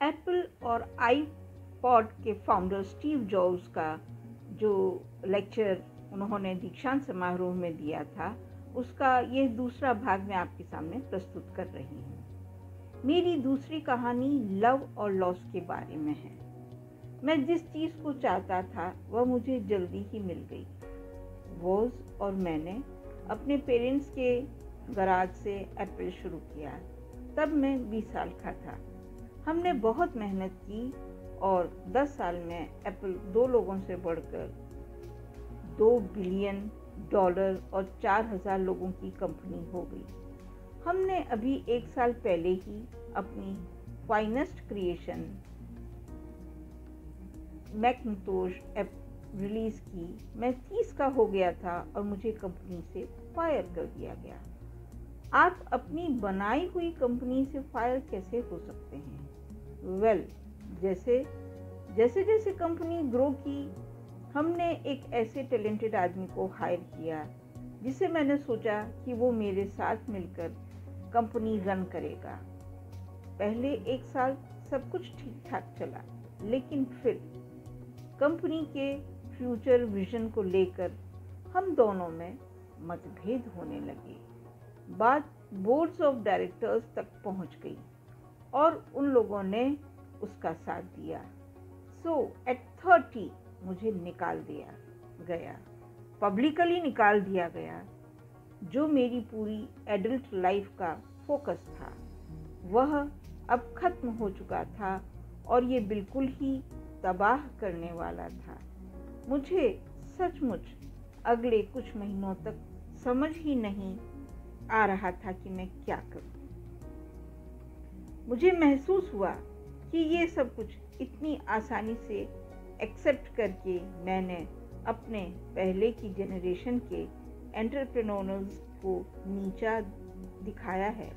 Apple और iPod के founder Steve jobs का जो लेक्चर उन्होंने दीक्षांत समारोह में दिया था, उसका ये दूसरा भाग मैं आपके सामने प्रस्तुत कर रही हूँ। मेरी दूसरी कहानी लव और लॉस के बारे में है। मैं जिस चीज़ को चाहता था वह मुझे जल्दी ही मिल गई। वॉज और मैंने अपने पेरेंट्स के गराज से एप्पल शुरू किया। तब मैं 20 साल का था। हमने बहुत मेहनत की और 10 साल में एप्पल 2 लोगों से बढ़कर $2 बिलियन और 4,000 लोगों की कंपनी हो गई। हमने अभी 1 साल पहले ही अपनी finest creation Macintosh app release की। मैं 30 का हो गया था और मुझे कंपनी से फायर कर दिया गया। आप अपनी बनाई हुई कंपनी से फायर कैसे हो सकते हैं? जैसे जैसे कंपनी ग्रो की, हमने एक ऐसे टैलेंटेड आदमी को हायर किया जिसे मैंने सोचा कि वो मेरे साथ मिलकर कंपनी रन करेगा। पहले 1 साल सब कुछ ठीक ठाक चला, लेकिन फिर कंपनी के फ्यूचर विजन को लेकर हम दोनों में मतभेद होने लगे। बात बोर्ड्स ऑफ डायरेक्टर्स तक पहुंच गई और उन लोगों ने उसका साथ दिया। सो एट 30 मुझे निकाल दिया गया, पब्लिकली निकाल दिया गया। जो मेरी पूरी एडल्ट लाइफ का फोकस था वह अब खत्म हो चुका था और ये बिल्कुल ही तबाह करने वाला था। मुझे सचमुच अगले कुछ महीनों तक समझ ही नहीं आ रहा था कि मैं क्या करूं। मुझे महसूस हुआ कि ये सब कुछ इतनी आसानी से एक्सेप्ट करके मैंने अपने पहले की जनरेशन के एंटरप्रेन्योर्स को नीचा दिखाया है।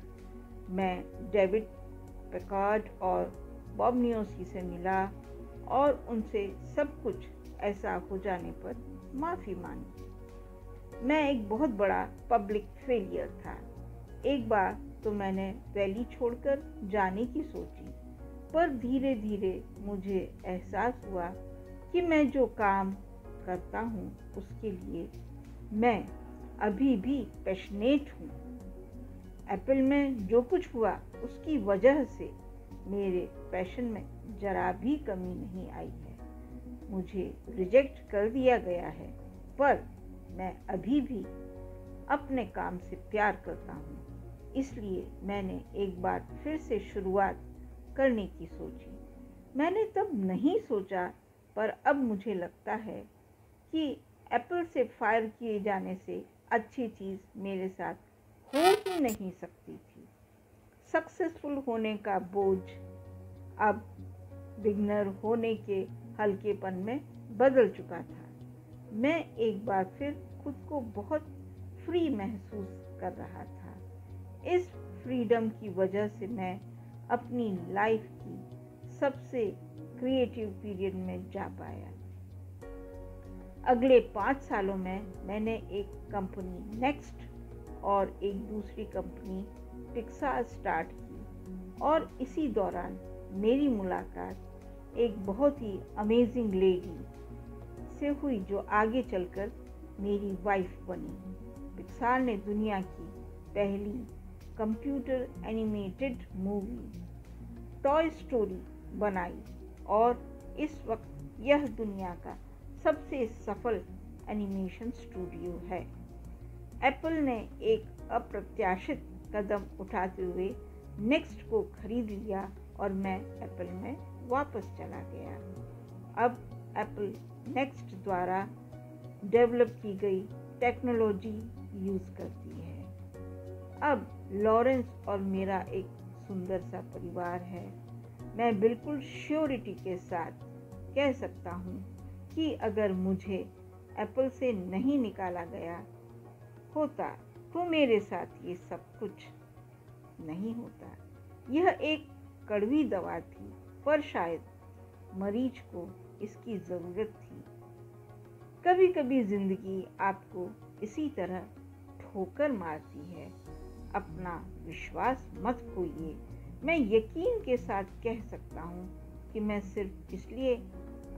मैं डेविड पैकार्ड और बॉब नियोसी से मिला और उनसे सब कुछ ऐसा हो जाने पर माफ़ी मांगी। मैं एक बहुत बड़ा पब्लिक फेलियर था। एक बार तो मैंने वैली छोड़कर जाने की सोची, पर धीरे धीरे मुझे एहसास हुआ कि मैं जो काम करता हूँ उसके लिए मैं अभी भी पैशनेट हूँ। एप्पल में जो कुछ हुआ उसकी वजह से मेरे पैशन में जरा भी कमी नहीं आई है। मुझे रिजेक्ट कर दिया गया है, पर मैं अभी भी अपने काम से प्यार करता हूँ। इसलिए मैंने एक बार फिर से शुरुआत करने की सोची। मैंने तब नहीं सोचा, पर अब मुझे लगता है कि एप्पल से फायर किए जाने से अच्छी चीज़ मेरे साथ हो ही नहीं सकती थी। सक्सेसफुल होने का बोझ अब बिगनर होने के हल्केपन में बदल चुका था। मैं एक बार फिर खुद को बहुत फ्री महसूस कर रहा था। इस फ्रीडम की वजह से मैं अपनी लाइफ की सबसे क्रिएटिव पीरियड में जा पाया। अगले 5 सालों में मैंने एक कंपनी नेक्स्ट और एक दूसरी कंपनी पिक्सार स्टार्ट की, और इसी दौरान मेरी मुलाकात एक बहुत ही अमेजिंग लेडी से हुई जो आगे चलकर मेरी वाइफ बनी। पिक्सार ने दुनिया की पहली computer animated movie toy story बनाई और इस वक्त यह दुनिया का सबसे सफल एनिमेशन स्टूडियो है। एप्पल ने एक अप्रत्याशित कदम उठाते हुए नेक्स्ट को खरीद लिया और मैं एप्पल में वापस चला गया। अब एप्पल नेक्स्ट द्वारा डेवलप की गई टेक्नोलॉजी यूज़ करती है। अब लॉरेंस और मेरा एक सुंदर सा परिवार है। मैं बिल्कुल श्योरिटी के साथ कह सकता हूँ कि अगर मुझे एप्पल से नहीं निकाला गया होता तो मेरे साथ ये सब कुछ नहीं होता। यह एक कड़वी दवा थी, पर शायद मरीज को इसकी ज़रूरत थी। कभी कभी ज़िंदगी आपको इसी तरह ठोकर मारती है। अपना विश्वास मत खोइए। मैं यकीन के साथ कह सकता हूँ कि मैं सिर्फ इसलिए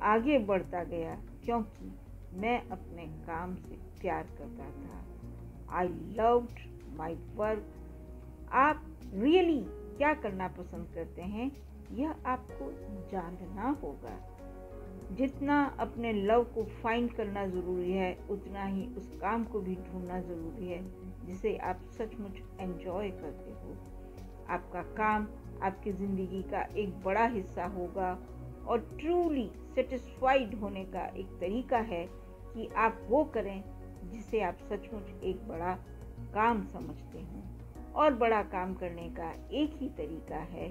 आगे बढ़ता गया क्योंकि मैं अपने काम से प्यार करता था। I loved my work. आप रियली क्या करना पसंद करते हैं, यह आपको जानना होगा। जितना अपने लव को फाइंड करना ज़रूरी है, उतना ही उस काम को भी ढूंढना ज़रूरी है जिसे आप सचमुच एंजॉय करते हो। आपका काम आपकी ज़िंदगी का एक बड़ा हिस्सा होगा और ट्रूली सेटिस्फाइड होने का एक तरीका है कि आप वो करें जिसे आप सचमुच एक बड़ा काम समझते हो। और बड़ा काम करने का एक ही तरीका है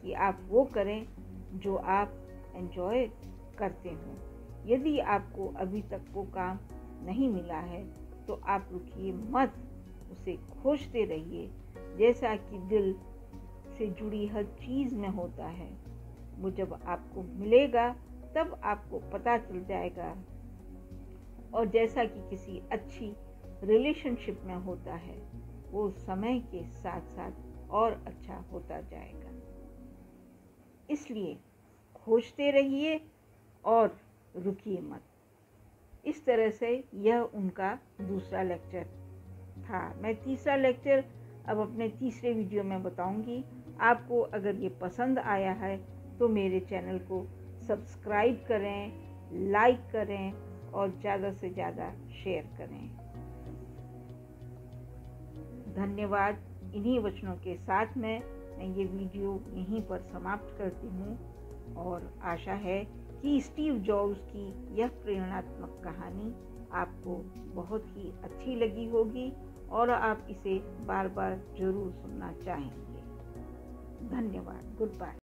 कि आप वो करें जो आप एंजॉय करते हो। यदि आपको अभी तक वो काम नहीं मिला है तो आप रुकिए मत, उसे खोजते रहिए। जैसा कि दिल से जुड़ी हर चीज़ में होता है, वो जब आपको मिलेगा तब आपको पता चल जाएगा। और जैसा कि किसी अच्छी रिलेशनशिप में होता है, वो समय के साथ साथ और अच्छा होता जाएगा। इसलिए खोजते रहिए और रुकिए मत। इस तरह से यह उनका दूसरा लेक्चर था। मैं तीसरा लेक्चर अब अपने तीसरे वीडियो में बताऊंगी। आपको अगर ये पसंद आया है तो मेरे चैनल को सब्सक्राइब करें, लाइक करें और ज़्यादा से ज़्यादा शेयर करें। धन्यवाद। इन्हीं वचनों के साथ मैं ये वीडियो यहीं पर समाप्त करती हूँ और आशा है कि स्टीव जॉब्स की यह प्रेरणात्मक कहानी आपको बहुत ही अच्छी लगी होगी और आप इसे बार बार ज़रूर सुनना चाहेंगे। धन्यवाद। Good bye.